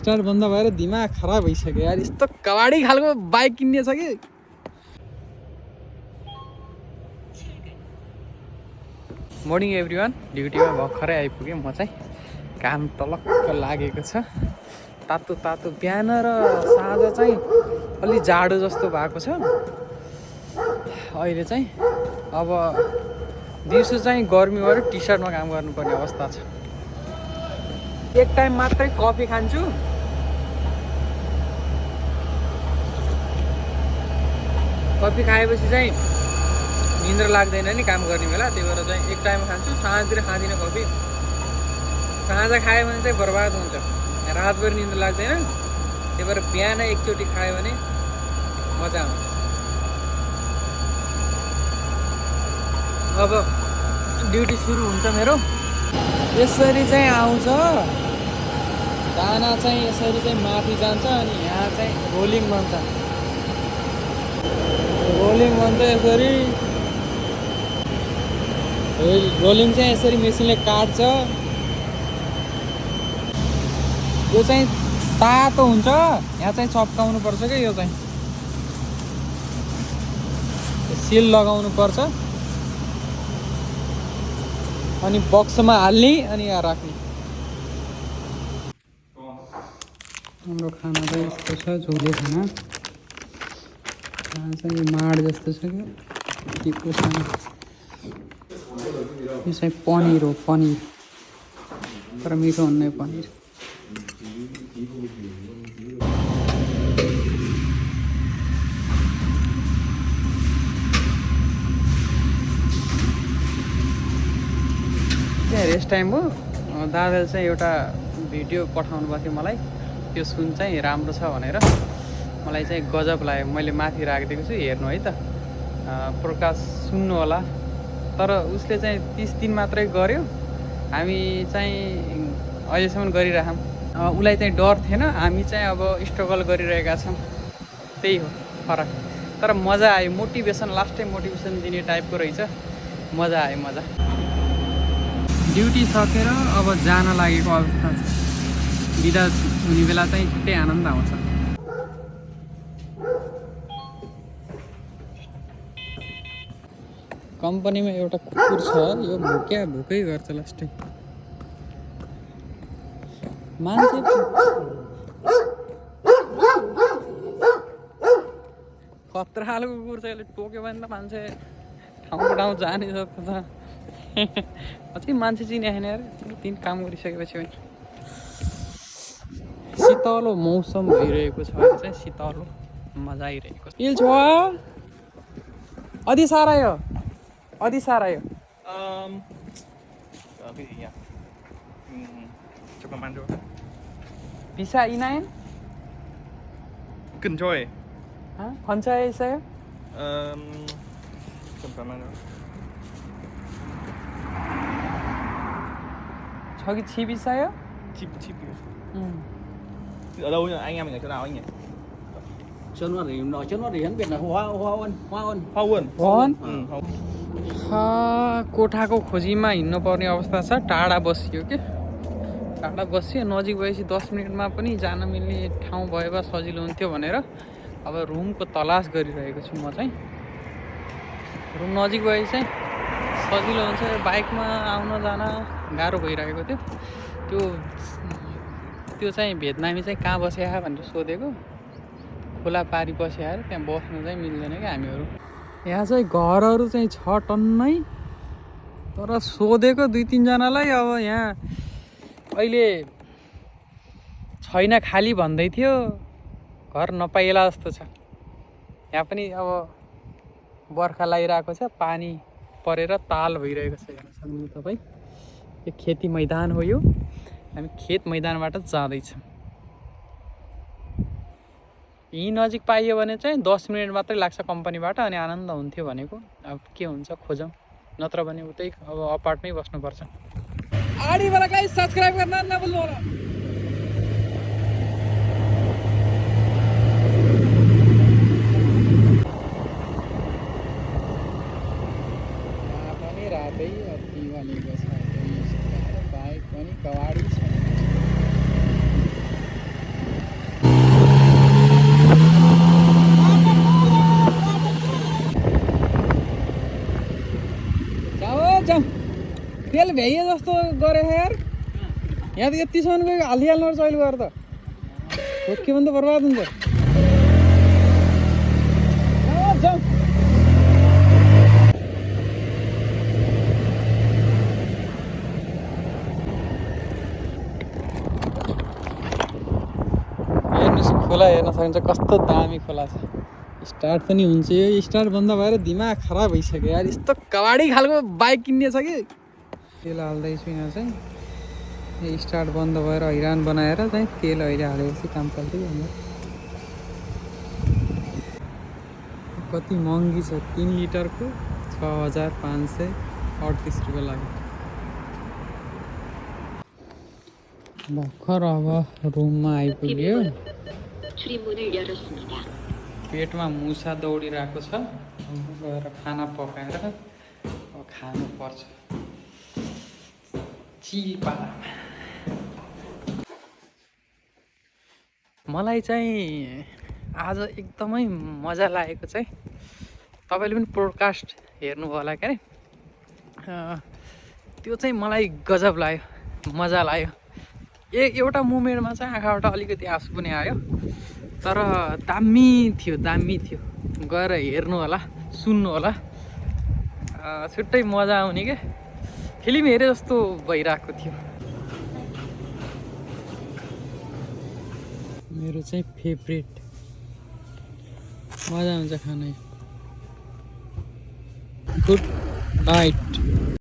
Start बन्द भएर दिमाग खराब भइसक्यो यार। यस्तो कवाडी खालको बाइक किन्ने छ कि। मर्निङ एभ्रिवान, ड्युटीमा भर्खरै आइपुगेँ म चाहिँ। काम टलक्क लागेको छ। तातो तातो बिहान र साँझ चाहिँ अलि जाडो जस्तो भएको छ अहिले चाहिँ। अब दिउँसो चाहिँ गर्मी भएर टी सर्टमा काम गर्नुपर्ने अवस्था छ। एक टाइम मात्रै कफी खान्छु। कफी खाएपछि चाहिँ निन्द्रा लाग्दैन नि काम गर्ने बेला, त्यही भएर चाहिँ एक टाइम खान्छु। साँझतिर खाँदिनँ कफी। साँझ खायो भने चाहिँ बर्बाद हुन्छ, रातभरि निन्द्रा लाग्दैन। त्यही भएर बिहान एकचोटि खायो भने मजा आउँछ। अब ड्युटी सुरु हुन्छ मेरो। यसरी चाहिँ आउँछ दाना चाहिँ, यसरी चाहिँ माथि जान्छ अनि यहाँ चाहिँ रोलिङ बन्छ। रोलिङ बन्छ यसरी। रोलिङ चाहिँ यसरी मेसिनले काट्छ। यो चाहिँ तातो हुन्छ, यहाँ चाहिँ चप्काउनु पर्छ क्या। यो चाहिँ सिल लगाउनु पर्छ अनि बक्समा हाल्ने अनि यहाँ राख्ने। हाम्रो खाना चाहिँ यस्तो छ, झोले खाना। खाना चाहिँ माड जस्तो छ क्या, के को खाना। यो चाहिँ पनिर हो, पनिर। तर मिठो हुन्न यो पनिर। रेस्ट टाइम हो। दादाले चाहिँ एउटा भिडियो पठाउनु भएको थियो मलाई। त्यो सुन चाहिँ राम्रो छ भनेर मलाई चाहिँ गजब लाग्यो। मैले माथि राखिदिएको छु, हेर्नु है त। प्रकाश सुन्नु होला। तर उसले चाहिँ 30 दिन मात्रै गर्यो, हामी चाहिँ अहिलेसम्म गरिरहौँ। उसलाई चाहिँ डर थिएन, हामी चाहिँ अब स्ट्रगल गरिरहेका छौँ। त्यही हो फरक। तर मजा आयो। मोटिभेसन, लास्ट टाइम मोटिभेसन दिने टाइपको रहेछ। मजा आयो, मजा। ड्युटी सकेर अब जान लागेको अवस्था छ। बिदा हुने बेला चाहिँ छुट्टै आनन्द आउँछ। कम्पनीमा एउटा कुकुर छ, यो भुकै गर्छ लास्टै। मान्छे कत्रा खालको कुकुर छ, यसले टोक्यो भने त मान्छे ठाउँको ठाउँ जाने जस्तो छ। अझै मान्छे चिने छैन यार, 3 दिन काम गरिसकेपछि पनि। शीतलो मौसम भइरहेको छ अहिले चाहिँ, शीतलो मजा आइरहेको छ। इल छ अधि सारा यो, अधि सारा यो। Bisa inain? Kencoy. Hah? Koncoy saya? Sampai mana? 저기 집 있어요? Chip. Ừ. Ở đâu nhỉ? Anh em mình ở chỗ nào anh nhỉ? Sơn Hoa thì nói Sơn Hoa thì hắn biết là hoa ôn. Hoa Uôn. 원? Hoa कोठाको खोजीमा हिँड्नुपर्ने अवस्था छ। टाढा बसियो के, टाढा बसियो। नजिक भएपछि 10 मिनटमा पनि जान मिल्ने ठाउँ भए भए सजिलो हुन्थ्यो भनेर अब रुमको तलास गरिरहेको छु म चाहिँ। रुम नजिक भए चाहिँ सजिलो हुन्छ। बाइकमा आउन जान गाह्रो भइरहेको थियो। त्यो चाहिँ भेटनामी चाहिँ कहाँ बस्या भनेर सोधेको। खोला पारी बस्या अरे, त्यहाँ बस्नु चाहिँ मिल्दैन क्या हामीहरू। यहाँ चाहिँ घरहरू चाहिँ छ टन्नै। तर सोधेको 2-3 जनालाई अब यहाँ अहिले छैन, खाली भन्दै थियो। घर नपाइएला जस्तो छ। यहाँ पनि अब बर्खा लागिरहेको छ, पानी परेर ताल भइरहेको छ। हेर्न सक्नुहुन्छ तपाईँ, यो खेती मैदान हो। यो हामी खेत मैदानबाट जाँदैछौँ। यहीँ नजिक पाइयो भने चाहिँ 10 मिनट मात्रै लाग्छ कम्पनीबाट, अनि आनन्द हुन्थ्यो भनेको। अब के हुन्छ खोजौँ, नत्र भने उतै अब अपार्टमै बस्नुपर्छ। आडिवालालाई सब्सक्राइब गर्न नभुल्नु होला। पनि रातै अति भनेको छ। बाइक पनि कवाडी छ। भ्याइए जस्तो गरे यार यहाँ त यतिसम्म गयो हालिहाल्नु पर्छ अहिले गएर त ठोक्यो भने त बर्बाद हुन्छ जाउँ हेर्नुहोस् खोला हेर्न सकिन्छ कस्तो दामी खोला छ स्टार्ट पनि हुन्छ यो स्टार्ट बन्द भएर दिमाग खराब भइसक्यो यार यस्तो कबाडी खालको बाइक किन्ने छ कि तेल हाल्दैछु यहाँ चाहिँ यो स्टार्ट बन्द भएर हैरान बनाएर चाहिँ तेल अहिले हालेपछि काम चल्छ कि हाम्रो कति महँगी छ 3 लिटरको 6538 रुपियाँ लाग्यो भर्खर अब रुममा आइपुग्यो पेटमा मुसा दौडिरहेको छ गएर खाना पकाएर अब खानुपर्छ चिपालामा मलाई चाहिँ आज एकदमै मजा लागेको चाहिँ तपाईँले पनि पोडकास्ट हेर्नु होला क्या त्यो चाहिँ मलाई गजब लाग्यो मजा लाग्यो एउटा मोमेन्टमा चाहिँ आँखाबाट अलिकति आँसु पनि आयो तर दामी थियो गएर हेर्नु होला सुन्नु होला छुट्टै मजा आउने क्या फिल्म हेरे जस्तो भइरहेको थियो मेरो चाहिँ फेभरेट मजा आउँछ खाना गुड नाइट